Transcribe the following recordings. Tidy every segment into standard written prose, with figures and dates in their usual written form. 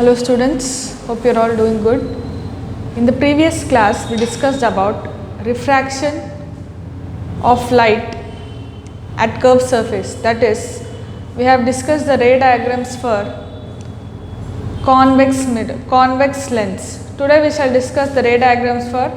Hello students, hope you are all doing good. In the previous class we discussed about refraction of light at curved surface, that is we have discussed the ray diagrams for convex lens. Today we shall discuss the ray diagrams for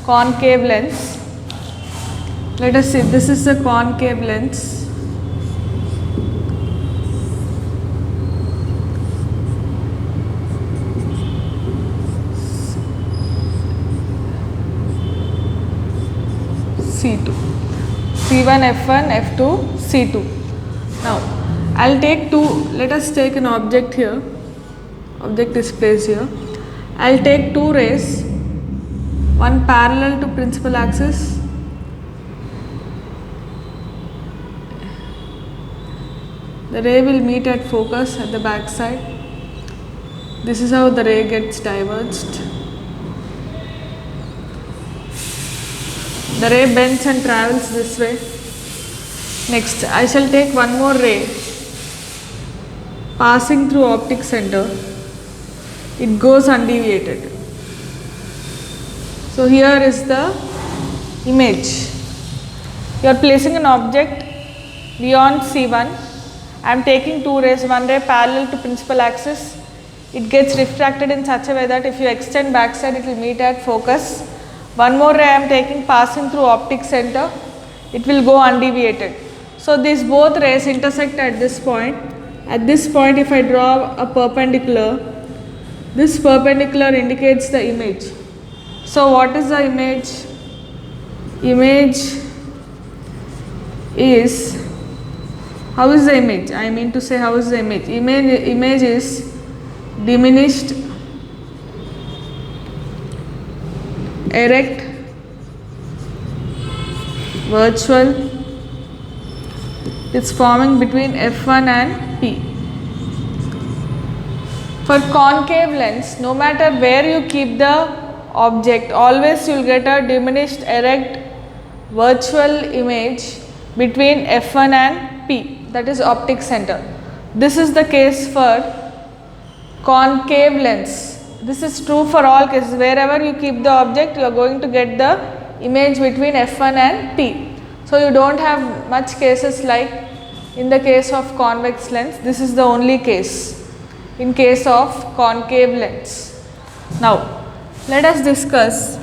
concave lens. Let us see, this is the concave lens. C2, C1, F1, F2, C2. Now, I'll take two, let us take an object here, object is placed here. I'll take two rays, one parallel to principal axis, the ray will meet at focus at the back side. This is how the ray gets diverged. The ray bends and travels this way. Next, I shall take one more ray passing through optic center. It goes undeviated. So here is the image. You are placing an object beyond C1. I am taking two rays, one ray parallel to principal axis. It gets refracted in such a way that if you extend backside, it will meet at focus. One more ray I am taking passing through optic center, it will go undeviated. So these both rays intersect at this point. At this point, if I draw a perpendicular, this perpendicular indicates the image. So what is the image? Image is, how is the image? I mean to say, how is the image? Image is diminished, erect, virtual. It's forming between F1 and P. For concave lens, no matter where you keep the object, always you will get a diminished, erect, virtual image between F1 and P, that is optic center. This is the case for concave lens. This is true for all cases. Wherever you keep the object, you are going to get the image between F1 and P. So you don't have much cases like in the case of convex lens. This is the only case in case of concave lens. Now let us discuss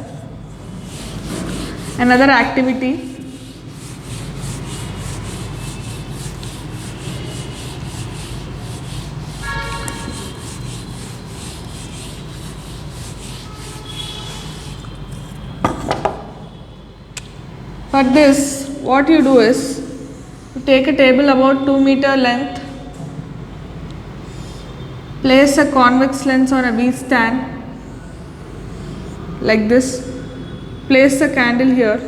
another activity. For this, what you do is, you take a table about 2 meter length, place a convex lens on a V stand like this, place the candle here,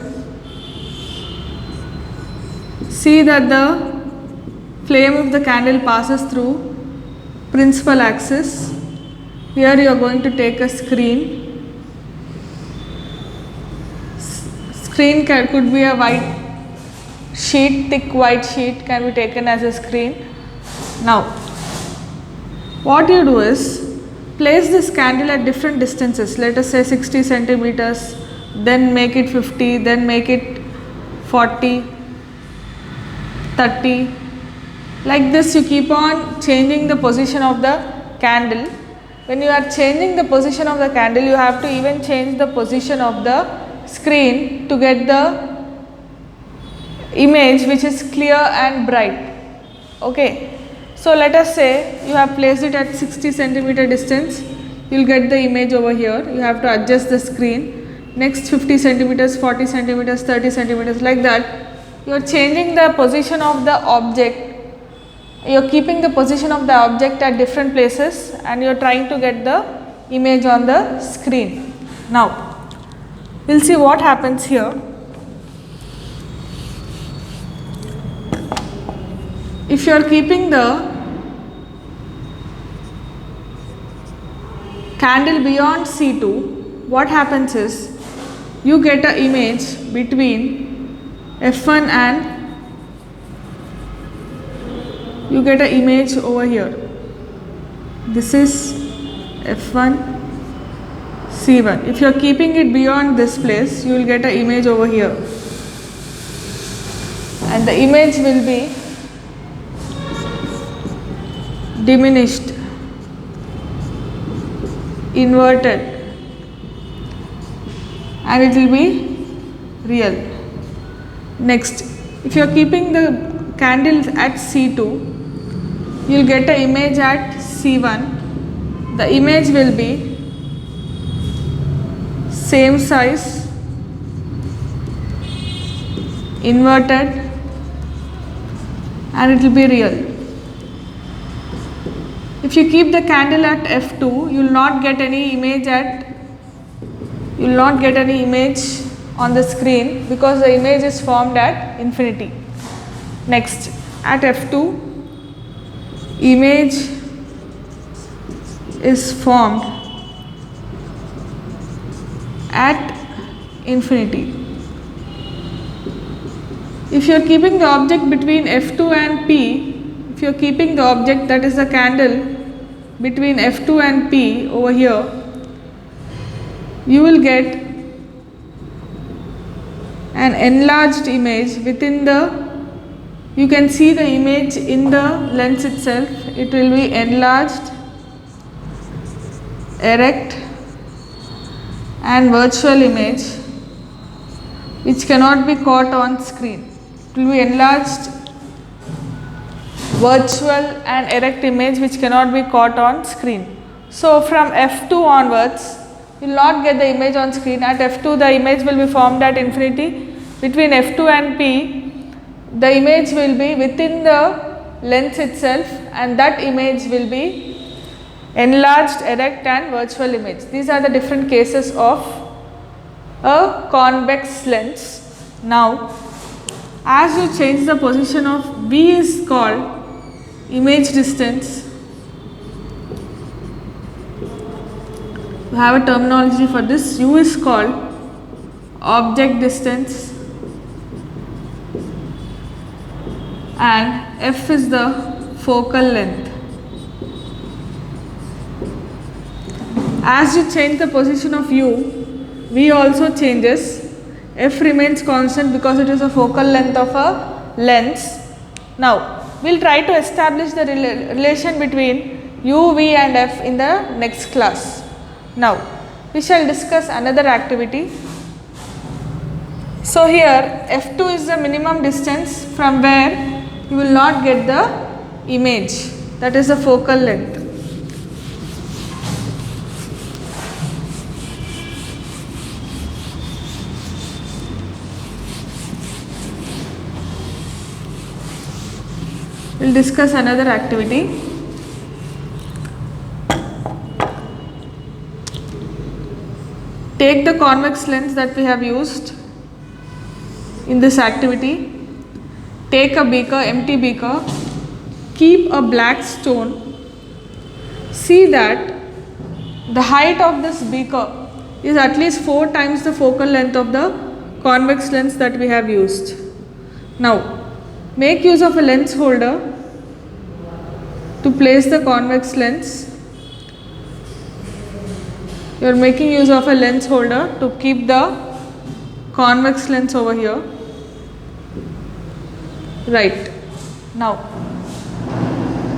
see that the flame of the candle passes through principal axis. Here you are going to take a screen. Screen could be a white sheet, thick white sheet can be taken as a screen. Now, what you do is, place this candle at different distances, let us say 60 centimeters, then make it 50, then make it 40, 30. Like this you keep on changing the position of the candle. When you are changing the position of the candle, you have to even change the position of the screen to get the image which is clear and bright. Okay, so let us say you have placed it at 60 centimeter distance, you will get the image over here. You have to adjust the screen. Next 50 centimeters, 40 centimeters, 30 centimeters, like that. You are changing the position of the object. You are keeping the position of the object at different places and you are trying to get the image on the screen. Now, we will see what happens here. If you are keeping the candle beyond C2, what happens is you get an image between F1 and you get an image over here. This is F1, C1. If you are keeping it beyond this place, you will get an image over here, and the image will be diminished, inverted, and it will be real. Next, if you are keeping the candle at C2, you will get an image at C1. The image will be same size, inverted, and it will be real. If you keep the candle at F2, you will not get any image on the screen, because the image is formed at infinity. Next, at F2, image is formed at infinity. If you are keeping the object between F2 and P, if you are keeping the object, that is the candle, between F2 and P over here, you will get an enlarged image within the, you can see the image in the lens itself. It will be enlarged, erect, and virtual image which cannot be caught on screen. It will be enlarged, virtual and erect image which cannot be caught on screen. So from F2 onwards, you will not get the image on screen. At F2, the image will be formed at infinity. Between F2 and P, the image will be within the lens itself, and that image will be enlarged, erect, and virtual image. These are the different cases of a convex lens. Now, as you change the position of V is called image distance. We have a terminology for this. U is called object distance, and F is the focal length. As you change the position of U, V also changes. F remains constant because it is a focal length of a lens. Now, we will try to establish the relation between U, V and F in the next class. Now, we shall discuss another activity. So, here F2 is the minimum distance from where you will not get the image, that is the focal length. We will discuss another activity. Take the convex lens that we have used in this activity. Take a beaker, empty beaker, keep a black stone. See that the height of this beaker is at least 4 times the focal length of the convex lens that we have used. Now, make use of a lens holder to place the convex lens. You are making use of a lens holder to keep the convex lens over here. Right. Now,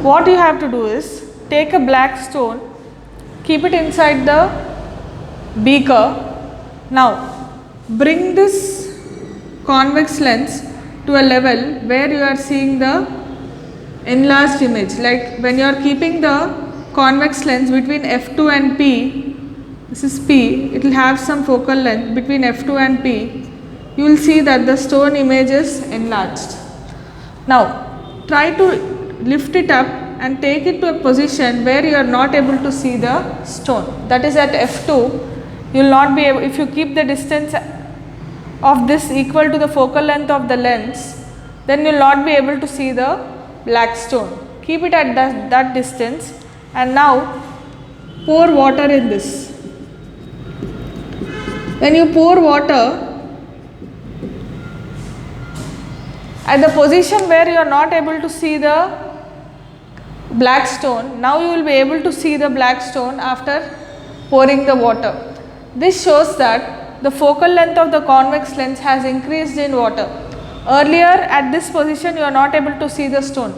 what you have to do is take a black stone, keep it inside the beaker. Now, bring this convex lens to a level where you are seeing the enlarged image. Like when you are keeping the convex lens between F2 and P, this is P, it will have some focal length between F2 and P, you will see that the stone image is enlarged. Now, try to lift it up and take it to a position where you are not able to see the stone. That is at F2, you will not be able, if you keep the distance of this equal to the focal length of the lens, then you will not be able to see the black stone. Keep it at that distance, and now pour water in this. When you pour water, at the position where you are not able to see the black stone. Now you will be able to see the black stone after pouring the water. This shows that the focal length of the convex lens has increased in water. Earlier at this position you are not able to see the stone.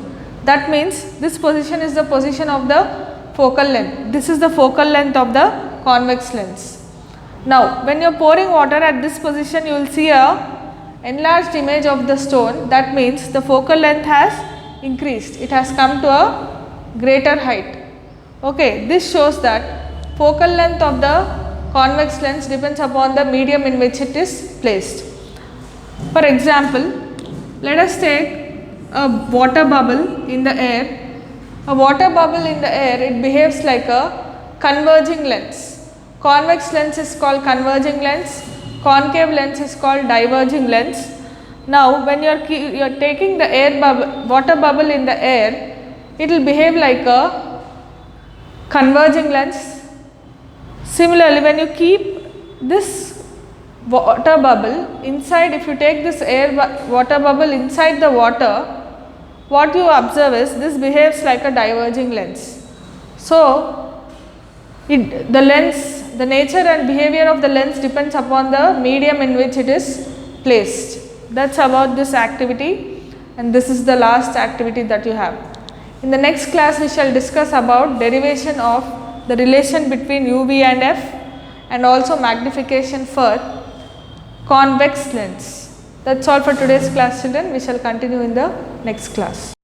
That means this position is the position of the focal length. This is the focal length of the convex lens. Now when you are pouring water at this position, you will see a enlarged image of the stone. That means the focal length has increased. It has come to a greater height. Okay, this shows that focal length of the convex lens depends upon the medium in which it is placed. For example, let us take a water bubble in the air. A water bubble in the air, it behaves like a converging lens. Convex lens is called converging lens, concave lens is called diverging lens. Now when you are taking the air bubble, water bubble in the air, it will behave like a converging lens. Similarly, when you keep this water bubble inside, if you take this water bubble inside the water, what you observe is this behaves like a diverging lens. So the nature and behavior of the lens depends upon the medium in which it is placed. That's about this activity, and this is the last activity that you have. In the next class we shall discuss about derivation of the relation between UV and F and also magnification for convex lens. That's all for today's class, children. We shall continue in the next class.